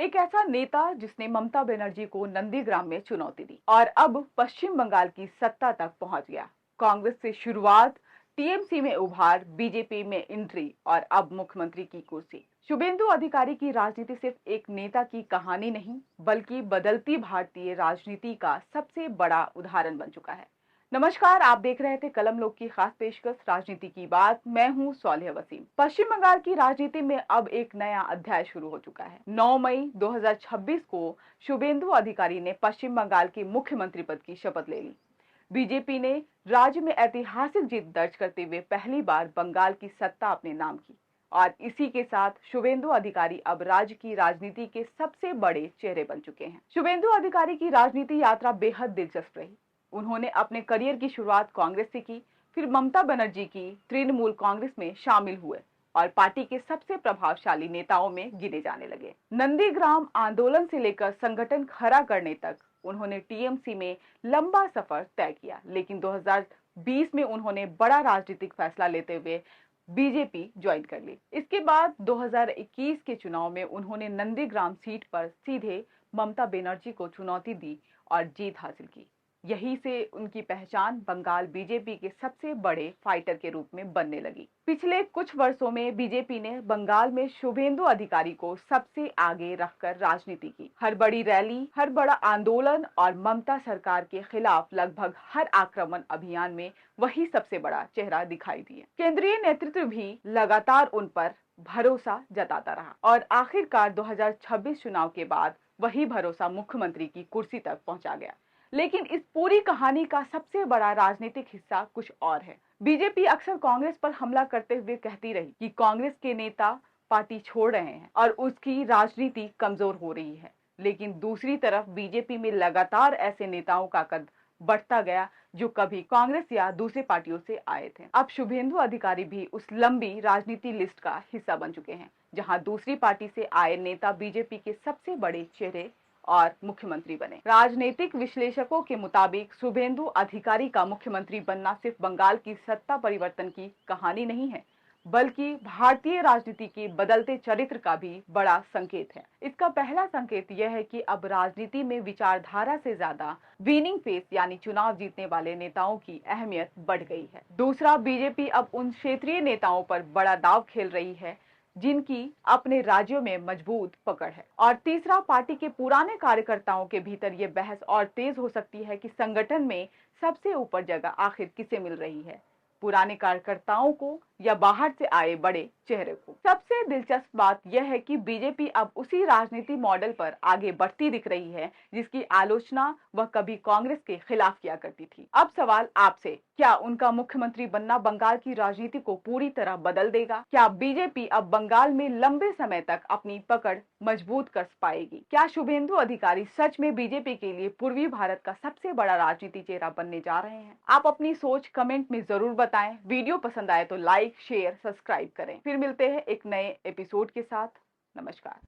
एक ऐसा नेता जिसने ममता बनर्जी को नंदीग्राम में चुनौती दी और अब पश्चिम बंगाल की सत्ता तक पहुंच गया। कांग्रेस से शुरुआत, टीएमसी में उभार, बीजेपी में एंट्री और अब मुख्यमंत्री की कुर्सी। शुभेंदु अधिकारी की राजनीति सिर्फ एक नेता की कहानी नहीं, बल्कि बदलती भारतीय राजनीति का सबसे बड़ा उदाहरण बन चुका है। नमस्कार, आप देख रहे थे कलम लोग की खास पेशकश राजनीति की बात। मैं हूं सौलिह वसीम। पश्चिम बंगाल की राजनीति में अब एक नया अध्याय शुरू हो चुका है। 9 मई 2026 को शुभेंदु अधिकारी ने पश्चिम बंगाल के मुख्यमंत्री पद की शपथ ले ली। बीजेपी ने राज्य में ऐतिहासिक जीत दर्ज करते हुए पहली बार बंगाल की सत्ता अपने नाम की और इसी के साथ शुभेंदु अधिकारी अब राज्य की राजनीति के सबसे बड़े चेहरे बन चुके हैं। शुभेंदु अधिकारी की राजनीति यात्रा बेहद दिलचस्प रही। उन्होंने अपने करियर की शुरुआत कांग्रेस से की, फिर ममता बनर्जी की तृणमूल कांग्रेस में शामिल हुए और पार्टी के सबसे प्रभावशाली नेताओं में गिने जाने लगे। नंदीग्राम आंदोलन से लेकर संगठन खड़ा करने तक उन्होंने टीएमसी में लंबा सफर तय किया, लेकिन 2020 में उन्होंने बड़ा राजनीतिक फैसला लेते हुए बीजेपी ज्वाइन कर ली। इसके बाद 2021 के चुनाव में उन्होंने नंदीग्राम सीट पर सीधे ममता बनर्जी को चुनौती दी और जीत हासिल की। यही से उनकी पहचान बंगाल बीजेपी के सबसे बड़े फाइटर के रूप में बनने लगी। पिछले कुछ वर्षों में बीजेपी ने बंगाल में शुभेंदु अधिकारी को सबसे आगे रखकर राजनीति की। हर बड़ी रैली, हर बड़ा आंदोलन और ममता सरकार के खिलाफ लगभग हर आक्रमण अभियान में वही सबसे बड़ा चेहरा दिखाई दिया। केंद्रीय नेतृत्व भी लगातार उन पर भरोसा जताता रहा और आखिरकार 2026 चुनाव के बाद वही भरोसा मुख्यमंत्री की कुर्सी तक पहुंचा गया। लेकिन इस पूरी कहानी का सबसे बड़ा राजनीतिक हिस्सा कुछ और है। बीजेपी अक्सर कांग्रेस पर हमला करते हुए कहती रही कि कांग्रेस के नेता पार्टी छोड़ रहे हैं और उसकी राजनीति कमजोर हो रही है। लेकिन दूसरी तरफ बीजेपी में लगातार ऐसे नेताओं का कद बढ़ता गया जो कभी कांग्रेस या दूसरी पार्टियों से आए थे। अब शुभेंदु अधिकारी भी उस लंबी राजनीति लिस्ट का हिस्सा बन चुके हैं, जहां दूसरी पार्टी से आए नेता बीजेपी के सबसे बड़े चेहरे और मुख्यमंत्री बने। राजनीतिक विश्लेषकों के मुताबिक शुभेंदु अधिकारी का मुख्यमंत्री बनना सिर्फ बंगाल की सत्ता परिवर्तन की कहानी नहीं है, बल्कि भारतीय राजनीति के बदलते चरित्र का भी बड़ा संकेत है। इसका पहला संकेत यह है कि अब राजनीति में विचारधारा से ज्यादा विनिंग फेस यानी चुनाव जीतने वाले नेताओं की अहमियत बढ़ गई है। दूसरा, बीजेपी अब उन क्षेत्रीय नेताओं पर बड़ा दांव खेल रही है जिनकी अपने राज्यों में मजबूत पकड़ है। और तीसरा, पार्टी के पुराने कार्यकर्ताओं के भीतर यह बहस और तेज हो सकती है कि संगठन में सबसे ऊपर जगह आखिर किसे मिल रही है, पुराने कार्यकर्ताओं को या बाहर से आए बड़े चेहरे को। सबसे दिलचस्प बात यह है कि बीजेपी अब उसी राजनीति मॉडल पर आगे बढ़ती दिख रही है जिसकी आलोचना वह कभी कांग्रेस के खिलाफ किया करती थी। अब सवाल आपसे, क्या उनका मुख्यमंत्री बनना बंगाल की राजनीति को पूरी तरह बदल देगा? क्या बीजेपी अब बंगाल में लंबे समय तक अपनी पकड़ मजबूत कर पाएगी? क्या शुभेंदु अधिकारी सच में बीजेपी के लिए पूर्वी भारत का सबसे बड़ा राजनीति चेहरा बनने जा रहे हैं? आप अपनी सोच कमेंट में जरूर बताएं। वीडियो पसंद आए तो लाइक, शेयर, सब्सक्राइब करें। फिर मिलते हैं एक नए एपिसोड के साथ। नमस्कार।